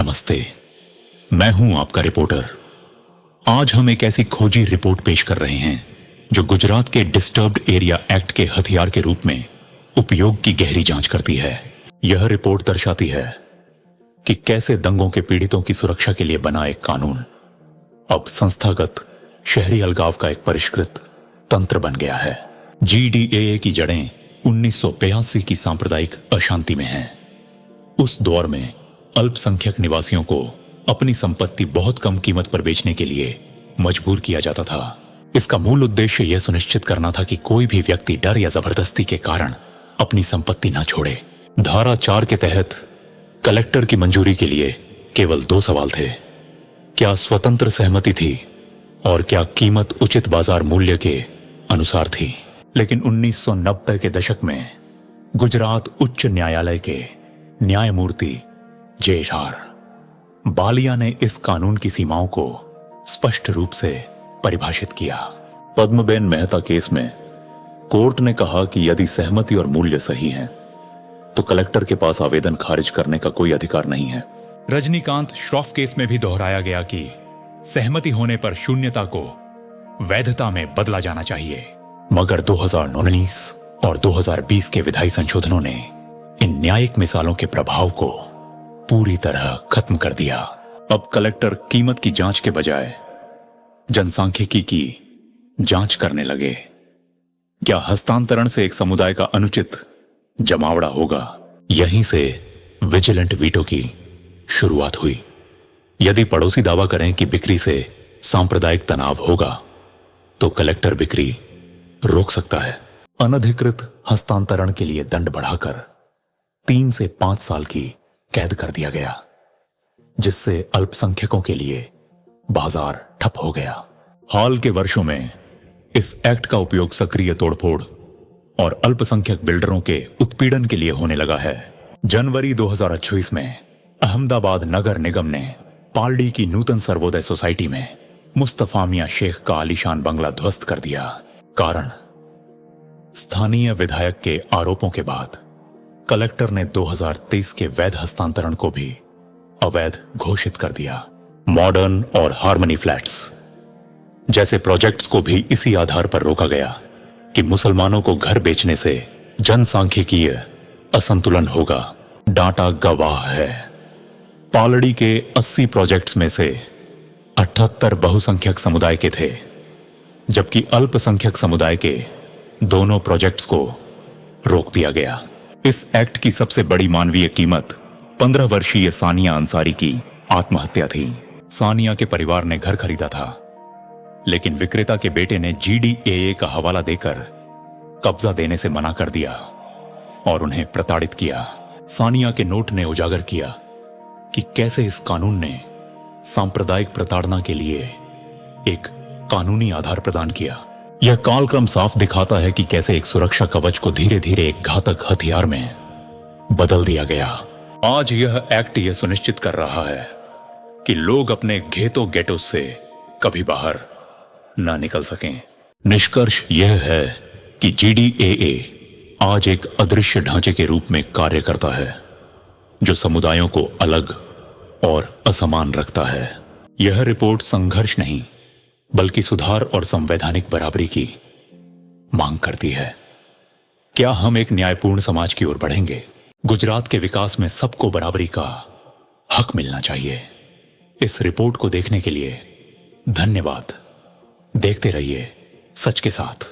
नमस्ते, मैं हूं आपका रिपोर्टर। आज हम एक ऐसी खोजी रिपोर्ट पेश कर रहे हैं जो गुजरात के डिस्टर्ब्ड एरिया एक्ट के हथियार के रूप में उपयोग की गहरी जांच करती है। यह रिपोर्ट दर्शाती है कि कैसे दंगों के पीड़ितों की सुरक्षा के लिए बना एक कानून अब संस्थागत शहरी अलगाव का एक परिष्कृत तंत्र बन गया है। GDAA की जड़ें 1982 की सांप्रदायिक अशांति में हैं। उस दौर में अल्पसंख्यक निवासियों को अपनी संपत्ति बहुत कम कीमत पर बेचने के लिए मजबूर किया जाता था। इसका मूल उद्देश्य यह सुनिश्चित करना था कि कोई भी व्यक्ति डर या जबरदस्ती के कारण अपनी संपत्ति न छोड़े। धारा 4 के तहत कलेक्टर की मंजूरी के लिए केवल 2 सवाल थे। क्या स्वतंत्र सहमति थी और क्या कीमत उचित बाजार मूल्य के अनुसार थी। लेकिन 1990 के दशक में गुजरात उच्च न्यायालय के न्यायमूर्ति JR बालिया ने इस कानून की सीमाओं को स्पष्ट रूप से परिभाषित किया। पद्मबेन मेहता केस में कोर्ट ने कहा कि यदि सहमति और मूल्य सही हैं, तो कलेक्टर के पास आवेदन खारिज करने का कोई अधिकार नहीं है। रजनीकांत श्रॉफ केस में भी दोहराया गया कि सहमति होने पर शून्यता को वैधता में बदला जाना चाहिए। मगर 2019 और 2020 के विधायी संशोधनों ने इन न्यायिक मिसालों के प्रभाव को पूरी तरह खत्म कर दिया। अब कलेक्टर कीमत की जांच के बजाय जनसांख्यिकी की जांच करने लगे। क्या हस्तांतरण से एक समुदाय का अनुचित जमावड़ा होगा? यहीं से विजिलेंट वीटो की शुरुआत हुई। यदि पड़ोसी दावा करें कि बिक्री से सांप्रदायिक तनाव होगा, तो कलेक्टर बिक्री रोक सकता है। अनधिकृत हस्तांतरण के लिए दंड बढ़ाकर 3 से 5 साल की कैद कर दिया गया, जिससे अल्पसंख्यकों के लिए बाजार ठप हो गया। हाल के वर्षों में इस एक्ट का उपयोग सक्रिय तोड़फोड़ और अल्पसंख्यक बिल्डरों के उत्पीड़न के लिए होने लगा है। जनवरी 2028 में अहमदाबाद नगर निगम ने पालड़ी की नूतन सर्वोदय सोसाइटी में मुस्तफा मियां शेख का आलीशान बंगला ध्वस्त कर दिया। कारण स्थानीय विधायक के आरोपों के बाद कलेक्टर ने 2023 के वैध हस्तांतरण को भी अवैध घोषित कर दिया। मॉडर्न और हार्मनी फ्लैट्स जैसे प्रोजेक्ट्स को भी इसी आधार पर रोका गया कि मुसलमानों को घर बेचने से जनसांख्यिकीय असंतुलन होगा। डाटा गवाह है। पालड़ी के 80 प्रोजेक्ट्स में से 78 बहुसंख्यक समुदाय के थे, जबकि अल्पसंख्यक समुदाय के दोनों प्रोजेक्ट्स को रोक दिया गया। इस एक्ट की सबसे बड़ी मानवीय कीमत 15 वर्षीय सानिया अंसारी की आत्महत्या थी। सानिया के परिवार ने घर खरीदा था, लेकिन विक्रेता के बेटे ने GDAA का हवाला देकर कब्जा देने से मना कर दिया और उन्हें प्रताड़ित किया। सानिया के नोट ने उजागर किया कि कैसे इस कानून ने सांप्रदायिक प्रताड़ना के लिए एक कानूनी आधार प्रदान किया। यह कालक्रम साफ दिखाता है कि कैसे एक सुरक्षा कवच को धीरे धीरे एक घातक हथियार में बदल दिया गया। आज यह एक्ट यह सुनिश्चित कर रहा है कि लोग अपने घेतो गेटो से कभी बाहर न निकल सकें। निष्कर्ष यह है कि GDAA आज एक अदृश्य ढांचे के रूप में कार्य करता है, जो समुदायों को अलग और असमान रखता है। यह रिपोर्ट संघर्ष नहीं, बल्कि सुधार और संवैधानिक बराबरी की मांग करती है। क्या हम एक न्यायपूर्ण समाज की ओर बढ़ेंगे? गुजरात के विकास में सबको बराबरी का हक मिलना चाहिए। इस रिपोर्ट को देखने के लिए धन्यवाद। देखते रहिए सच के साथ।